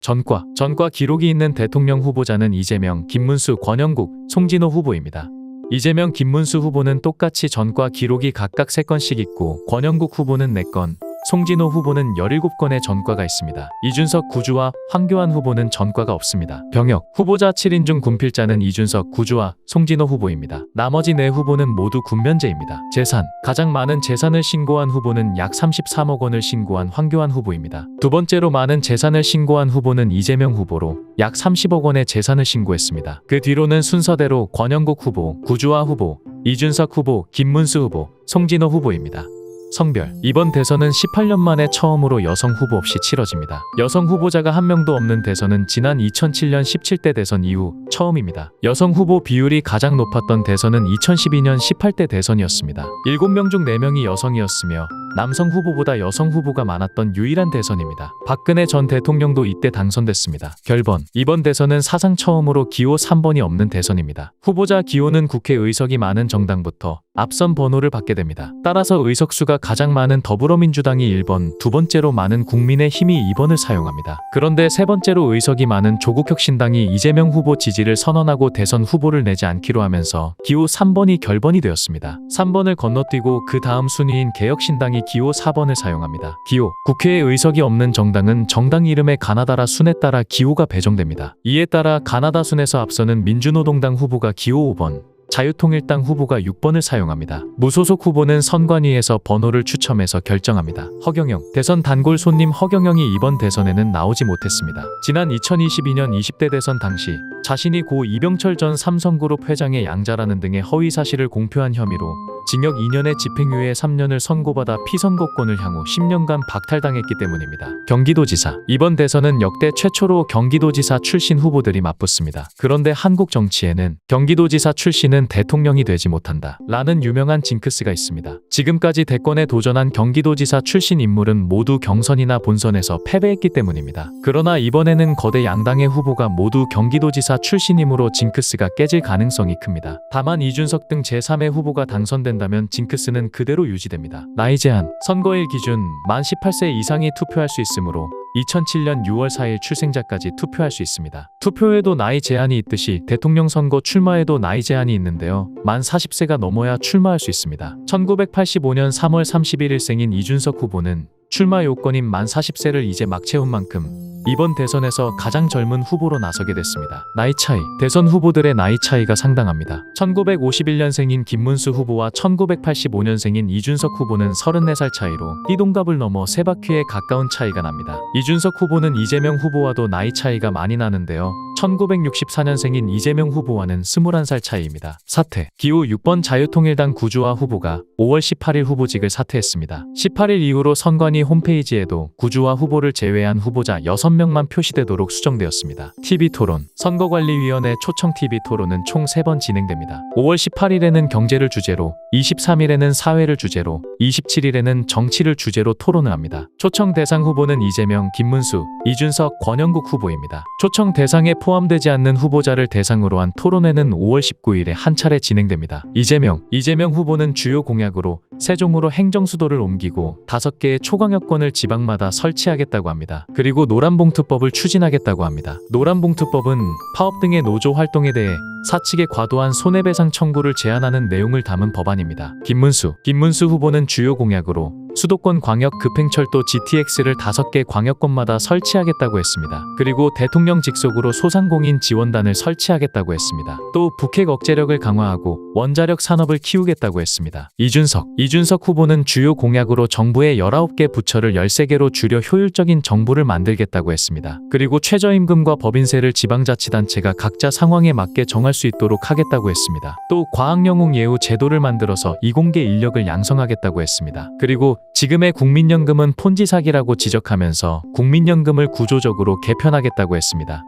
전과 기록이 있는 대통령 후보자는 이재명, 김문수, 권영국, 송진호 후보입니다. 이재명, 김문수 후보는 똑같이 전과 기록이 각각 3건씩 있고 권영국 후보는 4건, 송진호 후보는 17건의 전과가 있습니다. 이준석, 구주와 황교안 후보는 전과가 없습니다. 병역, 후보자 7인 중 군필자는 이준석, 구주와 송진호 후보입니다. 나머지 4 후보는 모두 군면제입니다. 재산, 가장 많은 재산을 신고한 후보는 약 33억 원을 신고한 황교안 후보입니다. 두 번째로 많은 재산을 신고한 후보는 이재명 후보로 약 30억 원의 재산을 신고했습니다. 그 뒤로는 순서대로 권영국 후보, 구주와 후보, 이준석 후보, 김문수 후보, 송진호 후보입니다. 성별, 이번 대선은 18년 만에 처음으로 여성 후보 없이 치러집니다. 여성 후보자가 한 명도 없는 대선은 지난 2007년 17대 대선 이후 처음입니다. 여성 후보 비율이 가장 높았던 대선은 2012년 18대 대선이었습니다. 7명 중 4명이 여성이었으며 남성 후보보다 여성 후보가 많았던 유일한 대선입니다. 박근혜 전 대통령도 이때 당선됐습니다. 결번, 이번 대선은 사상 처음으로 기호 3번이 없는 대선입니다. 후보자 기호는 국회 의석이 많은 정당부터 앞선 번호를 받게 됩니다. 따라서 의석수가 가장 많은 더불어민주당이 1번, 두 번째로 많은 국민의힘이 2번을 사용합니다. 그런데 세 번째로 의석이 많은 조국혁신당이 이재명 후보 지지를 선언하고 대선 후보를 내지 않기로 하면서 기호 3번이 결번이 되었습니다. 3번을 건너뛰고 그 다음 순위인 개혁신당이 기호 4번을 사용합니다. 기호, 국회에 의석이 없는 정당은 정당 이름의 가나다라 순에 따라 기호가 배정됩니다. 이에 따라 가나다 순에서 앞서는 민주노동당 후보가 기호 5번, 자유통일당 후보가 6번을 사용합니다. 무소속 후보는 선관위에서 번호를 추첨해서 결정합니다. 허경영, 대선 단골 손님 허경영이 이번 대선에는 나오지 못했습니다. 지난 2022년 20대 대선 당시 자신이 고 이병철 전 삼성그룹 회장의 양자라는 등의 허위 사실을 공표한 혐의로 징역 2년에 집행유예 3년을 선고받아 피선거권을 향후 10년간 박탈당했기 때문입니다. 경기도지사, 이번 대선은 역대 최초로 경기도지사 출신 후보들이 맞붙습니다. 그런데 한국 정치에는 경기도지사 출신은 대통령이 되지 못한다 라는 유명한 징크스가 있습니다. 지금까지 대권에 도전한 경기도지사 출신 인물은 모두 경선이나 본선에서 패배했기 때문입니다. 그러나 이번에는 거대 양당의 후보가 모두 경기도지사 출신이므로 징크스가 깨질 가능성이 큽니다. 다만 이준석 등 제3의 후보가 당선된다면 징크스는 그대로 유지됩니다. 나이 제한, 선거일 기준 만 18세 이상이 투표할 수 있으므로 2007년 6월 4일 출생자까지 투표할 수 있습니다. 투표에도 나이 제한이 있듯이 대통령 선거 출마에도 나이 제한이 있는데요. 만 40세가 넘어야 출마할 수 있습니다. 1985년 3월 31일생인 이준석 후보는 출마 요건인 만 40세를 이제 막 채운 만큼 이번 대선에서 가장 젊은 후보로 나서게 됐습니다. 나이 차이, 대선 후보들의 나이 차이가 상당합니다. 1951년생인 김문수 후보와 1985년생인 이준석 후보는 34살 차이로 띠동갑을 넘어 3바퀴에 가까운 차이가 납니다. 이준석 후보는 이재명 후보와도 나이 차이가 많이 나는데요. 1964년생인 이재명 후보와는 21살 차이입니다. 사퇴, 기호 6번 자유통일당 구주와 후보가 5월 18일 후보직을 사퇴했습니다. 18일 이후로 선관위 홈페이지에도 구주와 후보를 제외한 후보자 6명만 표시되도록 수정되었습니다. TV토론, 선거관리위원회 초청 TV토론은 총 3번 진행됩니다. 5월 18일에는 경제를 주제로, 23일에는 사회를 주제로, 27일에는 정치를 주제로 토론을 합니다. 초청 대상 후보는 이재명, 김문수, 이준석, 권영국 후보입니다. 초청 대상에 포함되지 않는 후보자를 대상으로 한 토론회는 5월 19일에 한 차례 진행됩니다. 이재명 후보는 주요 공약으로 세종으로 행정수도를 옮기고 5개의 초광역권을 지방마다 설치하겠다고 합니다. 그리고 노란봉투법을 추진하겠다고 합니다. 노란봉투법은 파업 등의 노조 활동에 대해 사측의 과도한 손해배상 청구를 제한하는 내용을 담은 법안입니다. 김문수 후보는 주요 공약으로 수도권 광역 급행철도 GTX를 5개 광역권마다 설치하겠다고 했습니다. 그리고 대통령 직속으로 소상공인 지원단을 설치하겠다고 했습니다. 또 북핵 억제력을 강화하고 원자력 산업을 키우겠다고 했습니다. 이준석 후보는 주요 공약으로 정부의 19개 부처를 13개로 줄여 효율적인 정부를 만들겠다고 했습니다. 그리고 최저임금과 법인세를 지방자치단체가 각자 상황에 맞게 정할 수 있도록 하겠다고 했습니다. 또 과학영웅 예우 제도를 만들어서 이공계 인력을 양성하겠다고 했습니다. 그리고 지금의 국민연금은 폰지 사기라고 지적하면서 국민연금을 구조적으로 개편하겠다고 했습니다.